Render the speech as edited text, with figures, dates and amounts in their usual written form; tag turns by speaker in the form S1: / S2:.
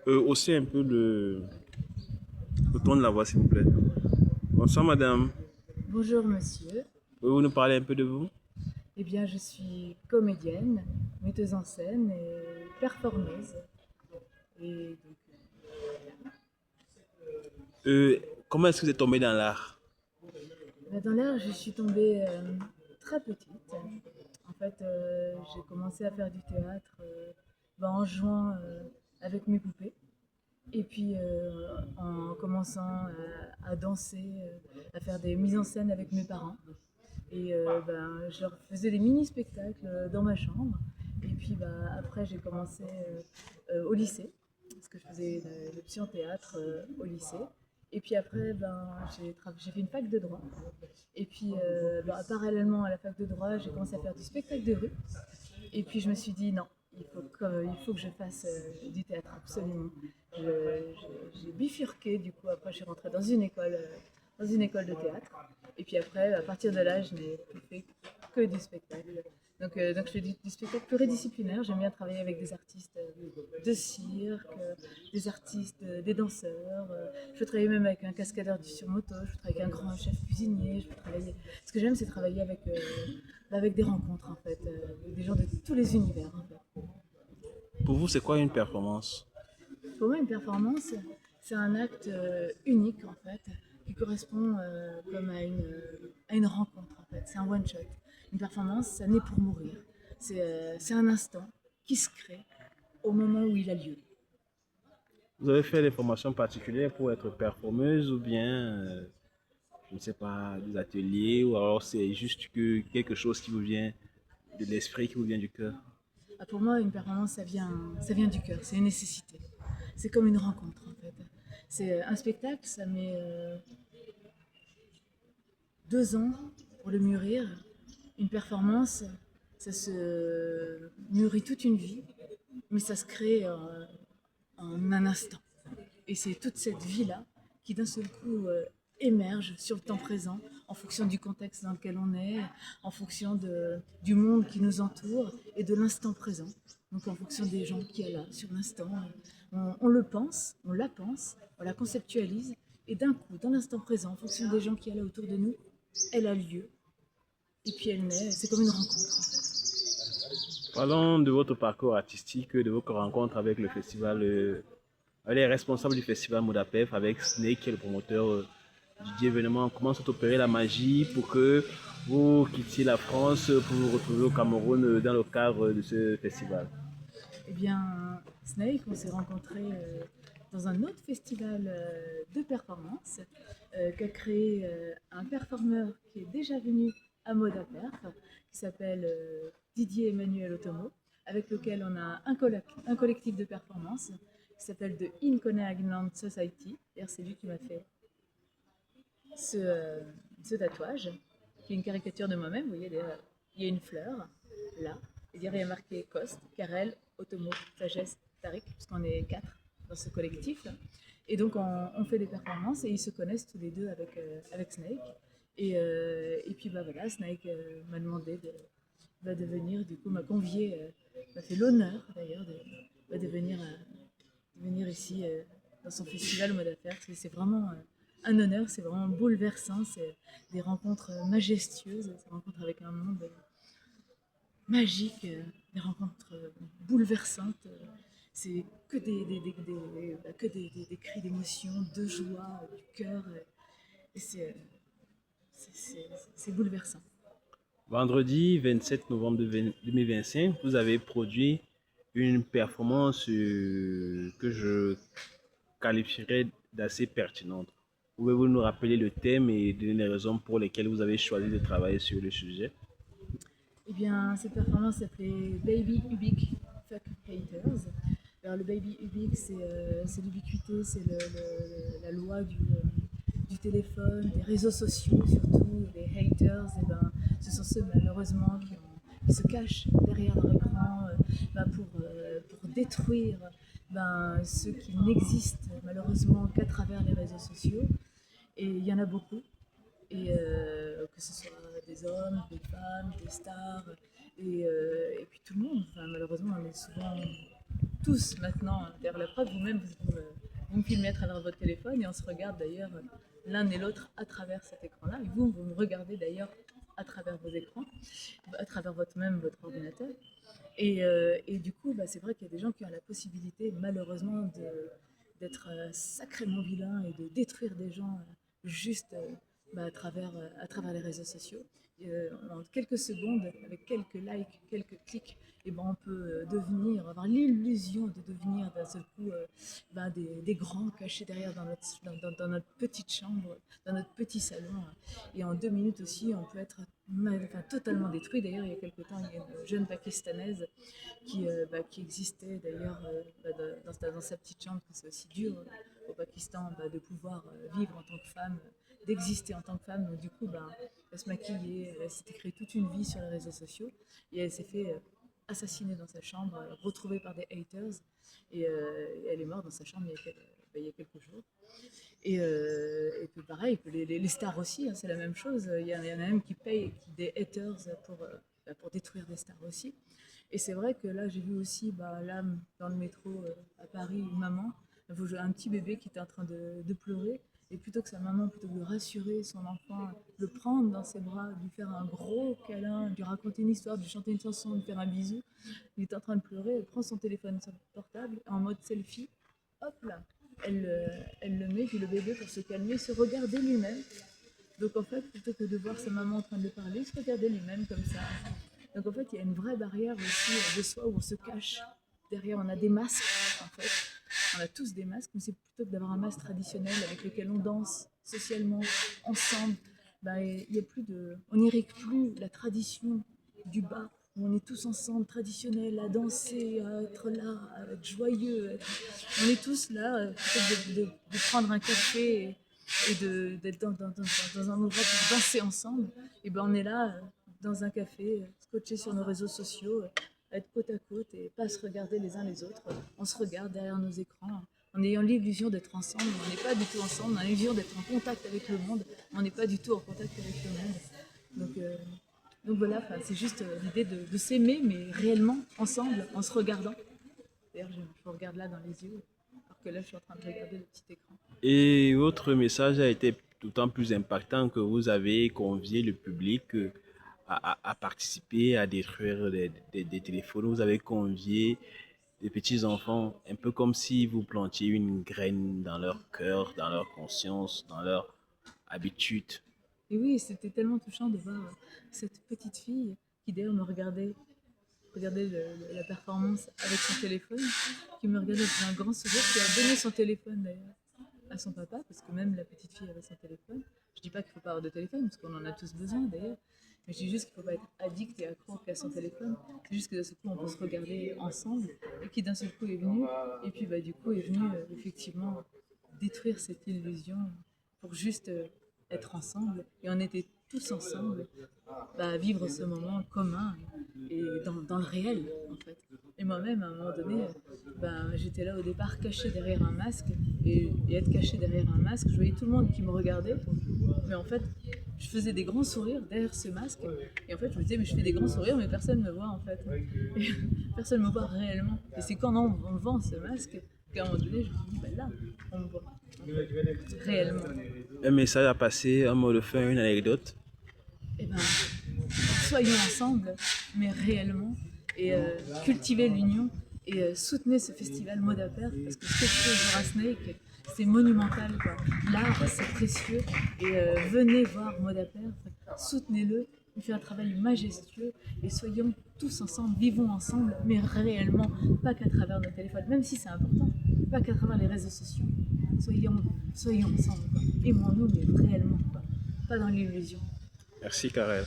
S1: Haussez un peu le ton de la voix, s'il vous plaît. Bonsoir, madame.
S2: Bonjour monsieur.
S1: Pouvez-vous nous parler un peu de vous?
S2: Eh bien, je suis comédienne, metteuse en scène et performeuse. Et donc,
S1: Euh, Comment est-ce que vous êtes tombé dans l'art?
S2: dans l'art, je suis tombée très petite. En fait, j'ai commencé à faire du théâtre en jouant avec mes poupées. Et puis, en commençant à danser, à faire des mises en scène avec mes parents. Et je leur faisais des mini-spectacles dans ma chambre. Et puis après, j'ai commencé au lycée, parce que je faisais une option théâtre au lycée. Et puis après, j'ai fait une fac de droit. Et puis, parallèlement à la fac de droit, j'ai commencé à faire du spectacle de rue. Et puis, je me suis dit, non, il faut que je fasse du théâtre, absolument. J'ai bifurqué, du coup, après, je suis rentrée dans une école de théâtre. Et puis après, à partir de là, je n'ai plus fait que du spectacle. Donc je fais du spectacle pluridisciplinaire. J'aime bien travailler avec des artistes de cirque, des artistes, des danseurs. Je peux travailler même avec un cascadeur sur moto. Je peux travailler avec un grand chef cuisinier. Je peux travailler. Ce que j'aime, c'est travailler avec des rencontres en fait, avec des gens de tous les univers. En fait.
S1: Pour vous, c'est quoi une performance?
S2: Pour moi, une performance, c'est un acte unique en fait, qui correspond comme à une rencontre en fait. C'est un one shot. Une performance, ça naît pour mourir. C'est un instant qui se crée au moment où il a lieu.
S1: Vous avez fait des formations particulières pour être performeuse ou bien, je ne sais pas, des ateliers ou alors c'est juste que quelque chose qui vous vient de l'esprit, qui vous vient du cœur?
S2: Ah, pour moi, une performance, ça vient du cœur, c'est une nécessité. C'est comme une rencontre en fait. C'est un spectacle, ça met 2 ans pour le mûrir. Une performance, ça se mûrit toute une vie, mais ça se crée en un instant. Et c'est toute cette vie-là qui d'un seul coup émerge sur le temps présent, en fonction du contexte dans lequel on est, en fonction du monde qui nous entoure et de l'instant présent. Donc en fonction des gens qu'il y a là, sur l'instant, on le pense, on la conceptualise, et d'un coup, dans l'instant présent, en fonction des gens qu'il y a là autour de nous, elle a lieu, et puis elle naît, c'est comme une rencontre en fait.
S1: Parlons de votre parcours artistique, de votre rencontre avec le festival, les responsables du festival Modapef, avec Snake, qui est le promoteur du événement. Comment s'est opérée la magie pour que vous quittiez la France pour vous retrouver au Cameroun dans le cadre de ce festival?
S2: Eh bien, Snake, on s'est rencontrés dans un autre festival de performance qu'a créé un performeur qui est déjà venu à Modaperf, qui s'appelle Didier Emmanuel Otomo, avec lequel on a un collectif de performance qui s'appelle The Inconaglant Society. D'ailleurs, c'est lui qui m'a fait ce, euh, ce tatouage, qui est une caricature de moi-même. Vous voyez, il y a une fleur, là, et derrière il y a marqué Coste, Karel, Otomo, Sagesse, Tariq, puisqu'on est 4 dans ce collectif. Et donc on fait des performances et ils se connaissent tous les deux avec Snake. Et puis voilà, Snake m'a demandé de venir, du coup m'a convié, m'a fait l'honneur d'ailleurs de venir ici dans son festival au mode affaires. C'est vraiment un honneur, c'est vraiment bouleversant, c'est des rencontres majestueuses, des rencontres avec un monde magique, des rencontres bouleversantes. C'est que des cris d'émotion, de joie, du cœur. Et c'est bouleversant.
S1: Vendredi 27 novembre 2025, vous avez produit une performance que je qualifierais d'assez pertinente. Pouvez-vous nous rappeler le thème et donner les raisons pour lesquelles vous avez choisi de travailler sur le sujet?
S2: Eh bien, cette performance s'appelait Baby Ubik Fuck Haters. Alors, le Baby Ubik, c'est l'ubiquité, c'est la loi du téléphone, des réseaux sociaux surtout. Les haters, eh ben, ce sont ceux malheureusement qui se cachent derrière leur écran pour détruire ceux qui n'existent malheureusement qu'à travers les réseaux sociaux. Et il y en a beaucoup, et que ce soit des hommes, des femmes, des stars, et puis tout le monde. Enfin, malheureusement, on est souvent tous maintenant. D'ailleurs, la preuve, vous-même, vous me filmez à travers votre téléphone et on se regarde d'ailleurs l'un et l'autre à travers cet écran-là. Et vous me regardez d'ailleurs à travers vos écrans, à travers votre ordinateur. Et du coup, c'est vrai qu'il y a des gens qui ont la possibilité, malheureusement, d'être sacrément vilains et de détruire des gens juste à travers les réseaux sociaux. En quelques secondes, avec quelques likes, quelques clics, on peut avoir l'illusion de devenir d'un seul coup des grands cachés derrière dans notre petite chambre, dans notre petit salon. Et en 2 minutes aussi, on peut être totalement détruit. D'ailleurs, il y a quelque temps, il y a une jeune pakistanaise qui existait d'ailleurs dans sa petite chambre, parce que c'est aussi dur au Pakistan de pouvoir vivre en tant que femme, d'exister en tant que femme. Donc, du coup, elle se maquillait, elle s'était créée toute une vie sur les réseaux sociaux et elle s'est fait assassiner dans sa chambre, retrouvée par des haters et elle est morte dans sa chambre il y a quelques jours. Et puis pareil, les stars aussi, c'est la même chose. Il y en a même qui payent des haters pour détruire des stars aussi. Et c'est vrai que là, j'ai vu aussi, là, dans le métro à Paris, une maman, un petit bébé qui était en train de pleurer. Et plutôt que de rassurer son enfant, de le prendre dans ses bras, de lui faire un gros câlin, de lui raconter une histoire, de lui chanter une chanson, de lui faire un bisou, il est en train de pleurer, elle prend son téléphone portable en mode selfie, hop là, elle le met, puis le bébé, pour se calmer, se regarder lui-même. Donc en fait, plutôt que de voir sa maman en train de lui parler, il se regardait lui-même comme ça. Donc en fait, il y a une vraie barrière aussi de soi où on se cache. Derrière, on a des masques, en fait. On a tous des masques, mais c'est plutôt que d'avoir un masque traditionnel avec lequel on danse socialement, ensemble. On n'irrigue plus la tradition du bas, où on est tous ensemble, traditionnels, à danser, à être là, à être joyeux. On est tous là, peut-être de prendre un café et d'être dans un endroit pour danser ensemble. Et on est là, dans un café, scotché sur nos réseaux sociaux, être côte à côte et pas se regarder les uns les autres. On se regarde derrière nos écrans en ayant l'illusion d'être ensemble. On n'est pas du tout ensemble, on a l'illusion d'être en contact avec le monde, mais on n'est pas du tout en contact avec le monde. Donc voilà, c'est juste l'idée de s'aimer, mais réellement ensemble, en se regardant. D'ailleurs, je vous regarde là dans les yeux, alors que là, je suis en train de regarder le petit écran.
S1: Et votre message a été d'autant plus impactant que vous avez convié le public à participer, à détruire des téléphones. Vous avez convié des petits-enfants, un peu comme si vous plantiez une graine dans leur cœur, dans leur conscience, dans leur habitude.
S2: Et oui, c'était tellement touchant de voir cette petite fille qui d'ailleurs me regardait la performance avec son téléphone, qui me regardait avec un grand sourire, qui a donné son téléphone d'ailleurs à son papa, parce que même la petite fille avait son téléphone. Je dis pas qu'il faut pas avoir de téléphone, parce qu'on en a tous besoin d'ailleurs, mais je dis juste qu'il faut pas être addict et accro qu'à son téléphone. C'est juste que d'un seul coup, on peut se regarder ensemble, et qui d'un seul coup est venu, et puis du coup est venu effectivement détruire cette illusion pour juste être ensemble. Et on était tous ensemble à vivre ce moment commun et dans le réel en fait. Et moi-même à un moment donné, j'étais là au départ cachée derrière un masque et être cachée derrière un masque, je voyais tout le monde qui me regardait, mais en fait je faisais des grands sourires derrière ce masque et en fait je me disais mais je fais des grands sourires mais personne ne me voit en fait. Et personne ne me voit réellement. Et c'est quand on vend ce masque qu'à un moment donné je me dis là on me voit en fait, réellement.
S1: Un message à passer, un mot de fin, une anecdote.
S2: Soyons ensemble, mais réellement, et cultivez l'union, et soutenez ce festival Mode à Perdre, parce que ce que fait Zora Snake, c'est monumental, quoi. L'art, c'est précieux, et venez voir Mode à Perdre, soutenez-le, il fait un travail majestueux, et soyons tous ensemble, vivons ensemble, mais réellement, pas qu'à travers nos téléphones, même si c'est important, pas qu'à travers les réseaux sociaux. Soyons ensemble, quoi. Aimons-nous, mais réellement, quoi. Pas dans l'illusion.
S1: Merci, Karel.